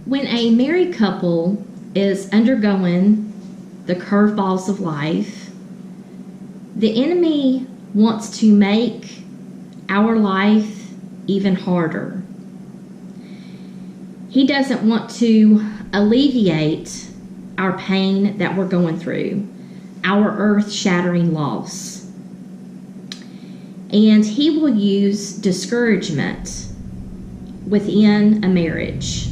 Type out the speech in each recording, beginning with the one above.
When a married couple is undergoing the curveballs of life, the enemy wants to make our life even harder. He doesn't want to alleviate our pain that we're going through, our earth-shattering loss. And he will use discouragement within a marriage.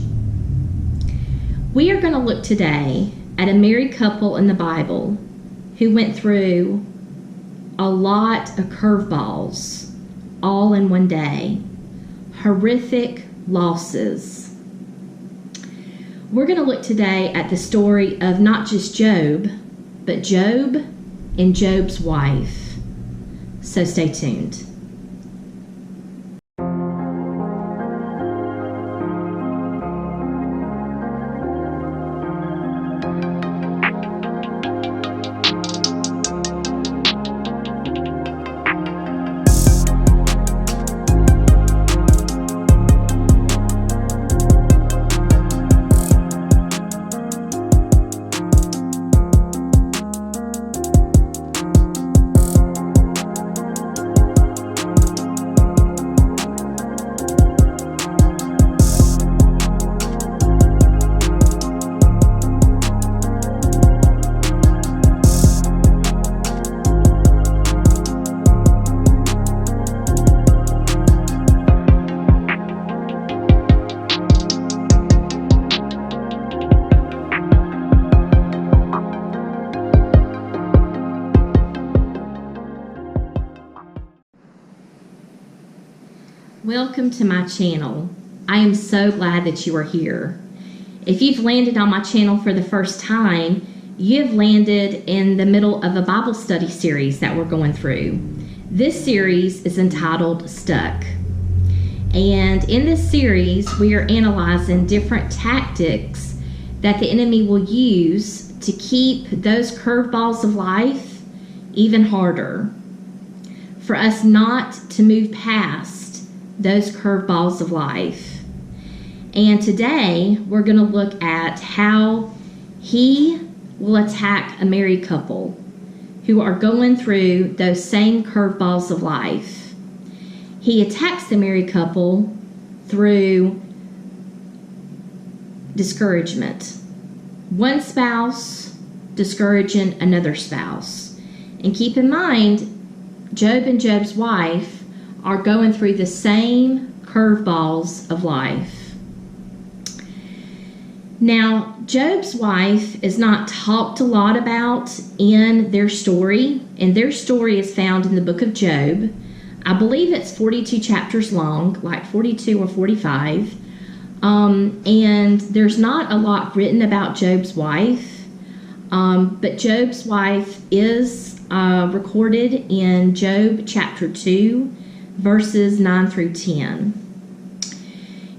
We are going to look today at a married couple in the Bible who went through a lot of curveballs all in one day. Horrific losses. We're going to look today at the story of not just Job, but Job and Job's wife. So stay tuned. Welcome to my channel. I am so glad that you are here. If you've landed on my channel for the first time, you have landed in the middle of a Bible study series that we're going through. This series is entitled Stuck. And in this series, we are analyzing different tactics that the enemy will use to keep those curveballs of life even harder, for us not to move past those curveballs of life. And today we're going to look at how he will attack a married couple who are going through those same curveballs of life. He attacks the married couple through discouragement. One spouse discouraging another spouse. And keep in mind, Job and Job's wife are going through the same curveballs of life. Now, Job's wife is not talked a lot about in their story, and their story is found in the book of Job. I believe it's 42 chapters long, like 42 or 45. And there's not a lot written about Job's wife, but Job's wife is recorded in Job chapter 2, verses 9 through 10.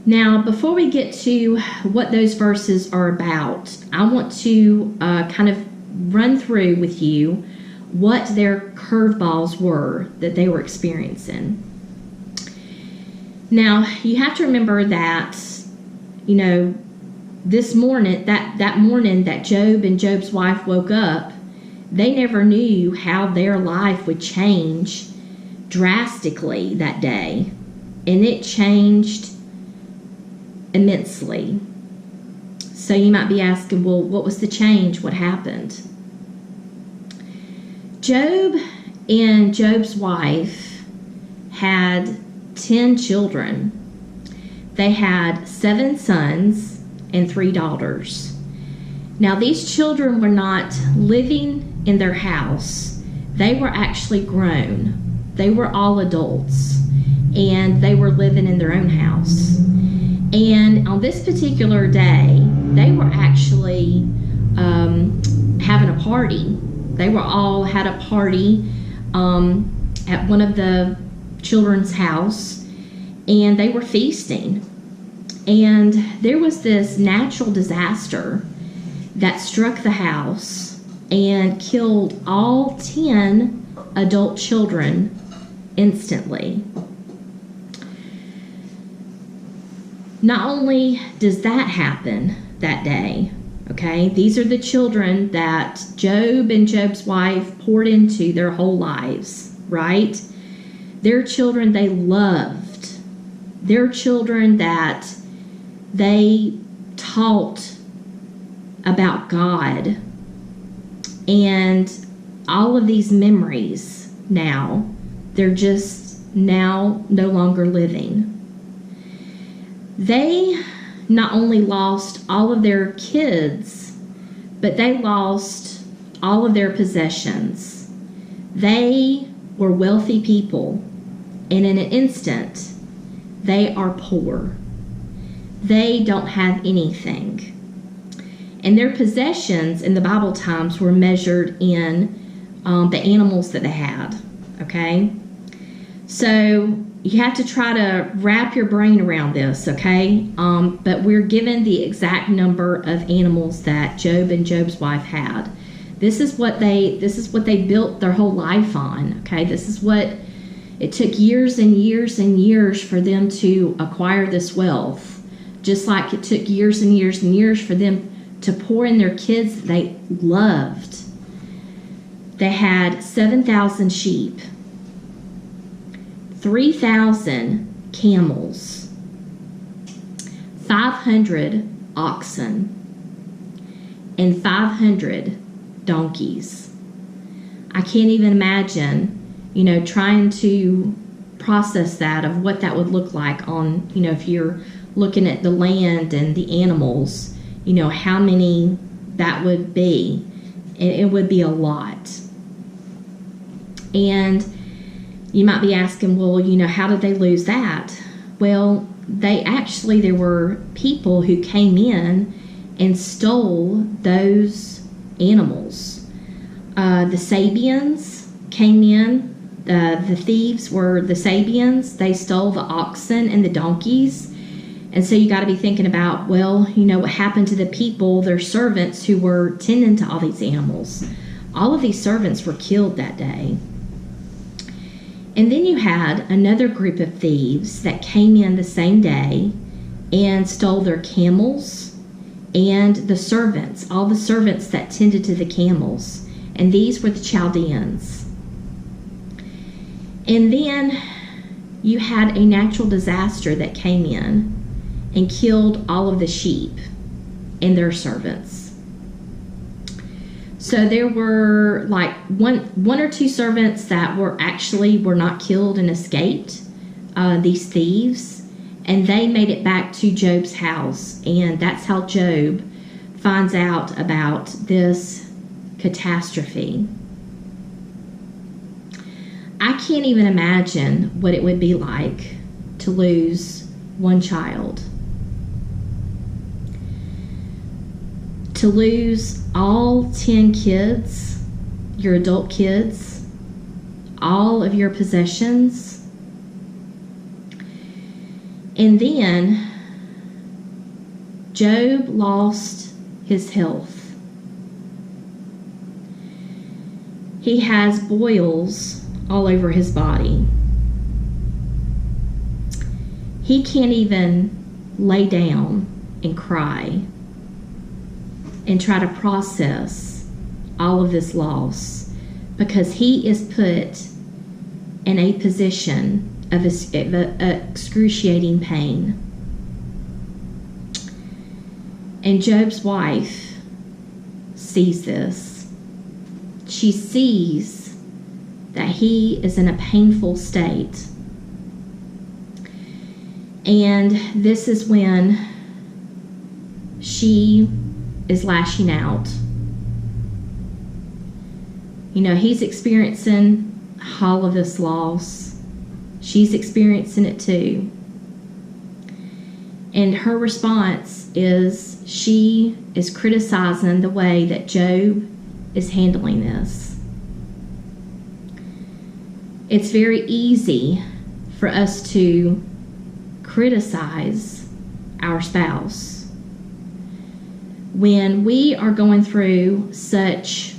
Now, before we get to what those verses are about, I want to kind of run through with you what their curveballs were that they were experiencing. Now, you have to remember that, this morning, that morning that Job and Job's wife woke up, they never knew how their life would change drastically that day, and it changed immensely. So you might be asking, well, what was the change? What happened? Job and Job's wife had 10 children. They had 7 sons and 3 daughters. Now, these children were not living in their house. They were actually grown. They were all adults, and they were living in their own house. And on this particular day, they were actually having a party. They were all had a party at one of the children's house, and they were feasting. And there was this natural disaster that struck the house and killed all 10 adult children instantly. Not only does that happen that day, okay, these are the children that Job and Job's wife poured into their whole lives, right? Their children they loved. Their children that they taught about God. And all of these memories now, they're just now no longer living. They not only lost all of their kids, but they lost all of their possessions. They were wealthy people, and in an instant, they are poor. They don't have anything. And their possessions in the Bible times were measured in the animals that they had, okay? So you have to try to wrap your brain around this, okay? But we're given the exact number of animals that Job and Job's wife had. This is what they built their whole life on, okay? This is what it took years and years and years for them to acquire this wealth. Just like it took years and years and years for them to pour in their kids that they loved. They had 7,000 sheep, 3,000 camels, 500 oxen, and 500 donkeys. I can't even imagine, trying to process that of what that would look like on, if you're looking at the land and the animals, how many that would be. It would be a lot. And you might be asking, well, how did they lose that? Well, there were people who came in and stole those animals. The Sabians came in. The thieves were the Sabians. They stole the oxen and the donkeys. And so you got to be thinking about, well, what happened to the people, their servants who were tending to all these animals. All of these servants were killed that day. And then you had another group of thieves that came in the same day and stole their camels and the servants, all the servants that tended to the camels. And these were the Chaldeans. And then you had a natural disaster that came in and killed all of the sheep and their servants. So there were like one or two servants that were not killed and escaped, these thieves, and they made it back to Job's house. And that's how Job finds out about this catastrophe. I can't even imagine what it would be like to lose one child. To lose all 10 kids, your adult kids, all of your possessions. And then Job lost his health. He has boils all over his body. He can't even lay down and cry and try to process all of this loss, because he is put in a position of excruciating pain. And Job's wife sees this. She sees that he is in a painful state. And this is when she is lashing out. He's experiencing all of this loss. She's experiencing it too. And her response is she is criticizing the way that Job is handling this. It's very easy for us to criticize our spouse when we are going through such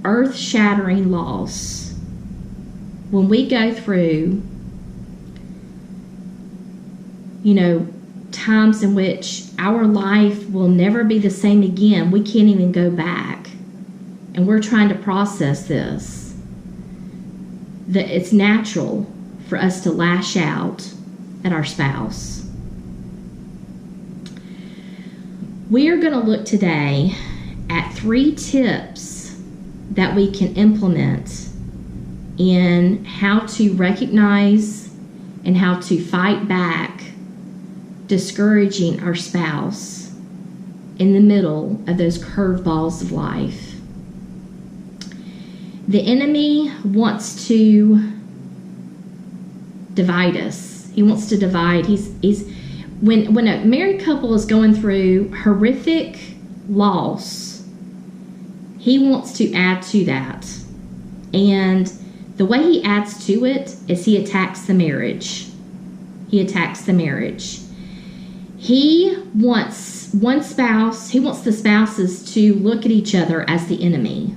earth-shattering loss. When we go through, times in which our life will never be the same again. We can't even go back. And we're trying to process this. That it's natural for us to lash out at our spouse. We are going to look today at 3 tips that we can implement in how to recognize and how to fight back discouraging our spouse in the middle of those curveballs of life. The enemy wants to divide us. He wants to divide. When a married couple is going through horrific loss, he wants to add to that. And the way he adds to it is he attacks the marriage. He attacks the marriage. He wants the spouses to look at each other as the enemy.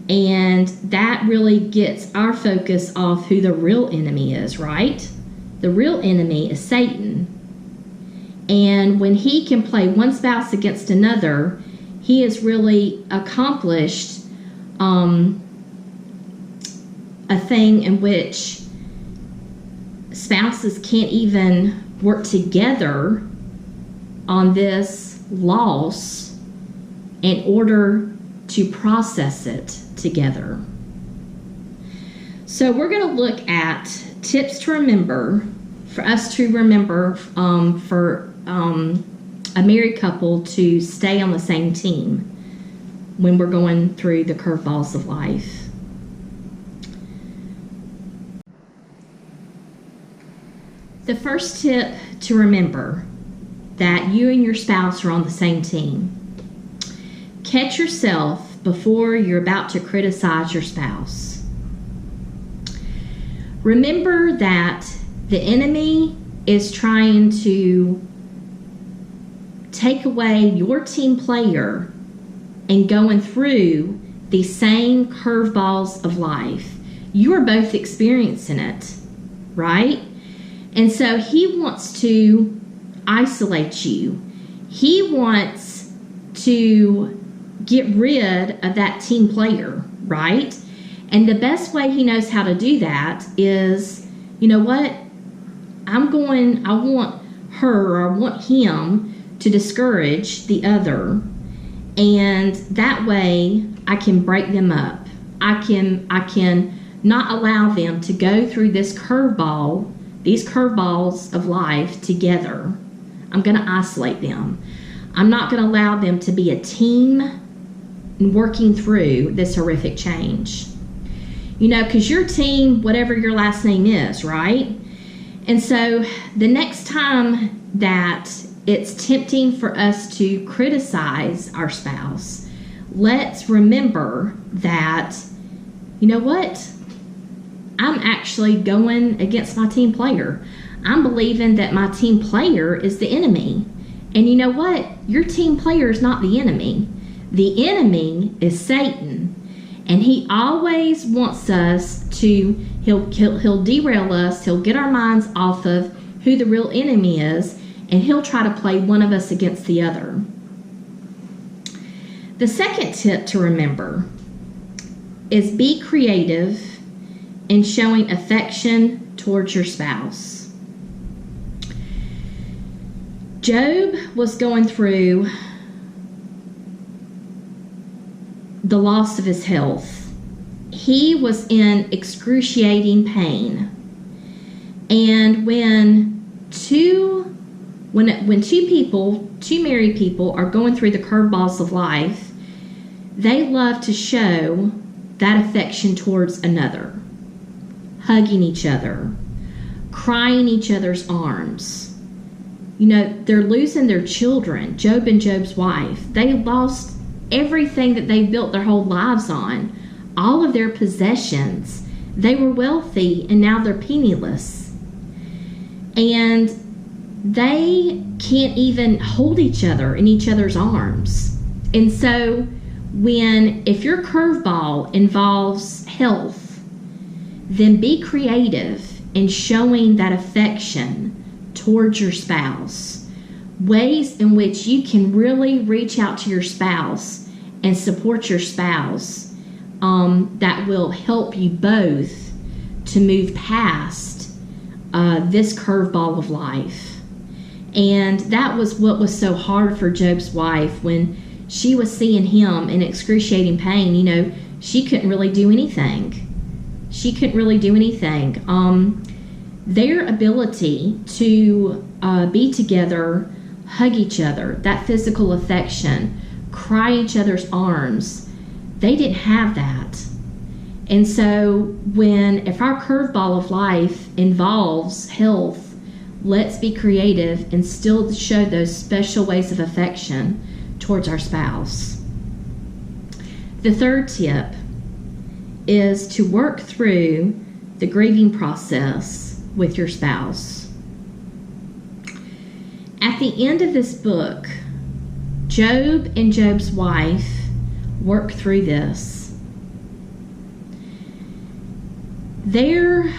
And that really gets our focus off who the real enemy is, right? The real enemy is Satan. And when he can play one spouse against another, he has really accomplished a thing in which spouses can't even work together on this loss in order to process it together. So we're going to look at tips to remember, for us to remember for a married couple to stay on the same team when we're going through the curveballs of life. The first tip to remember that you and your spouse are on the same team. Catch yourself before you're about to criticize your spouse. Remember that the enemy is trying to take away your team player and going through the same curveballs of life. You are both experiencing it, right? And so he wants to isolate you. He wants to get rid of that team player, right? And the best way he knows how to do that is, you know what? I want her or I want him to discourage the other. And that way I can break them up. I can not allow them to go through these curveballs of life together. I'm going to isolate them. I'm not going to allow them to be a team working through this horrific change. You know, because your team, whatever your last name is, right? And so the next time that it's tempting for us to criticize our spouse, let's remember that, you know what? I'm actually going against my team player. I'm believing that my team player is the enemy. And you know what? Your team player is not the enemy. The enemy is Satan. And he always wants us to, he'll derail us, he'll get our minds off of who the real enemy is, and he'll try to play one of us against the other. The second tip to remember is be creative in showing affection towards your spouse. Job was going through the loss of his health. He was in excruciating pain. And when two married people are going through the curveballs of life, they love to show that affection towards another. Hugging each other, crying in each other's arms. You know, they're losing their children. Job and Job's wife, they lost everything that they built their whole lives on. All of their possessions. They were wealthy and now they're penniless. And they can't even hold each other in each other's arms. And so if your curveball involves health, then be creative in showing that affection towards your spouse. Ways in which you can really reach out to your spouse and support your spouse that will help you both to move past this curveball of life. And that was what was so hard for Job's wife when she was seeing him in excruciating pain. You know, she couldn't really do anything. Their ability to be together, hug each other, that physical affection, cry each other's arms, they didn't have that. And so if our curveball of life involves health, let's be creative and still show those special ways of affection towards our spouse. The third tip is to work through the grieving process with your spouse. At the end of this book, Job and Job's wife work through this. There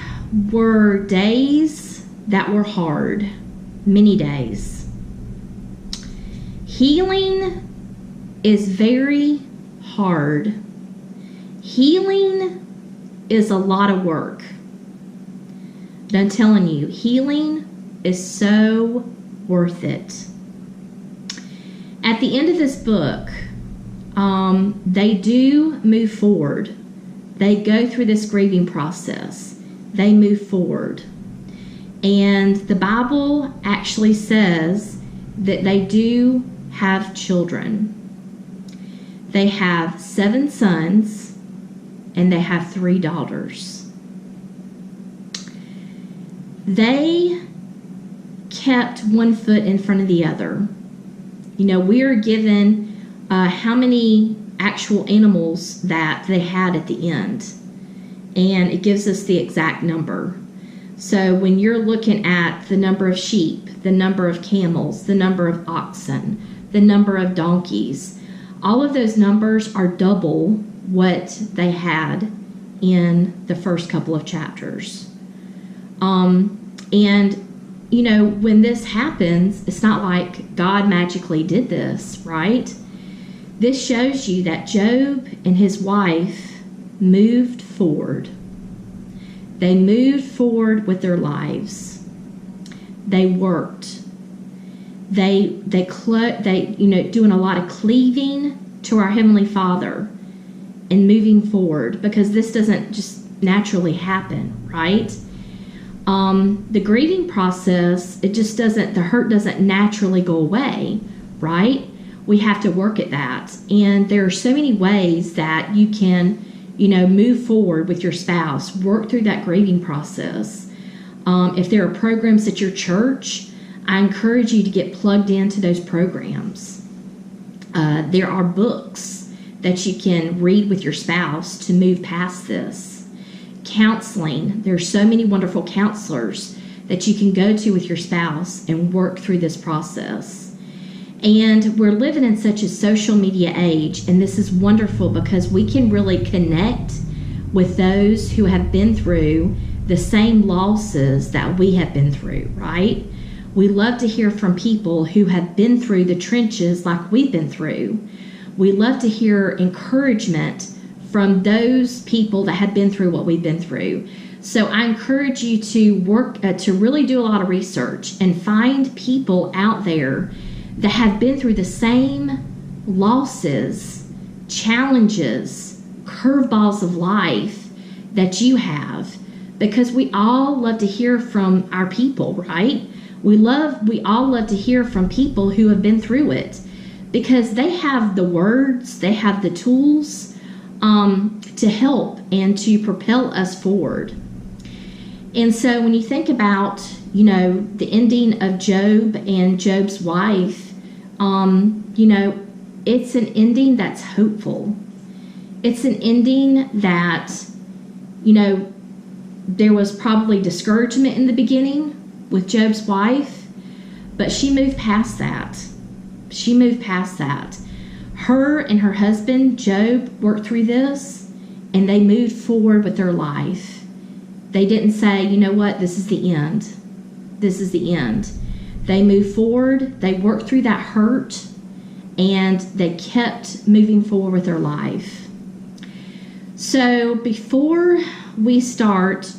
were days that were hard, many days. Healing is very hard. Healing is a lot of work. But I'm telling you, healing is so worth it. At the end of this book, they do move forward. They go through this grieving process. They move forward. And the Bible actually says that they do have children. They have 7 sons and they have 3 daughters. They kept one foot in front of the other. You know, we are given how many actual animals that they had at the end, and it gives us the exact number. So when you're looking at the number of sheep, the number of camels, the number of oxen, the number of donkeys, all of those numbers are double what they had in the first couple of chapters. And you know, when this happens, it's not like God magically did this, right? This shows you that Job and his wife moved forward. They moved forward with their lives. They worked. They doing a lot of cleaving to our Heavenly Father and moving forward, because this doesn't just naturally happen, right? The grieving process, the hurt doesn't naturally go away, right? We have to work at that. And there are so many ways that you can, move forward with your spouse, work through that grieving process. If there are programs at your church, I encourage you to get plugged into those programs. There are books that you can read with your spouse to move past this. Counseling, there's so many wonderful counselors that you can go to with your spouse and work through this process. And we're living in such a social media age, and this is wonderful because we can really connect with those who have been through the same losses that we have been through, right? We love to hear from people who have been through the trenches like we've been through. We love to hear encouragement from those people that have been through what we've been through. So I encourage you to work, to really do a lot of research and find people out there that have been through the same losses, challenges, curveballs of life that you have, because we all love to hear from our people, right? We all love to hear from people who have been through it, because they have the words, they have the tools to help and to propel us forward. And so when you think about, the ending of Job and Job's wife, it's an ending that's hopeful. It's an ending that, there was probably discouragement in the beginning with Job's wife, but she moved past that. Her and her husband, Job, worked through this, and they moved forward with their life. They didn't say, you know what, this is the end. this is the end. They moved forward, they worked through that hurt, and they kept moving forward with their life. So before we start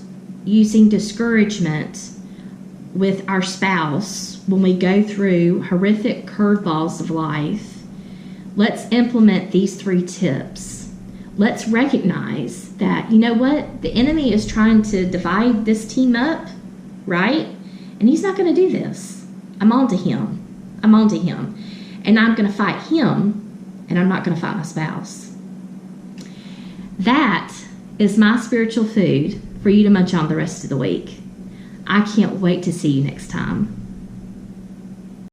using discouragement with our spouse when we go through horrific curveballs of life, let's implement these 3 tips. Let's recognize that, you know what? The enemy is trying to divide this team up, right? And he's not going to do this. I'm on to him. And I'm going to fight him, and I'm not going to fight my spouse. That is my spiritual food for you to munch on the rest of the week. I can't wait to see you next time.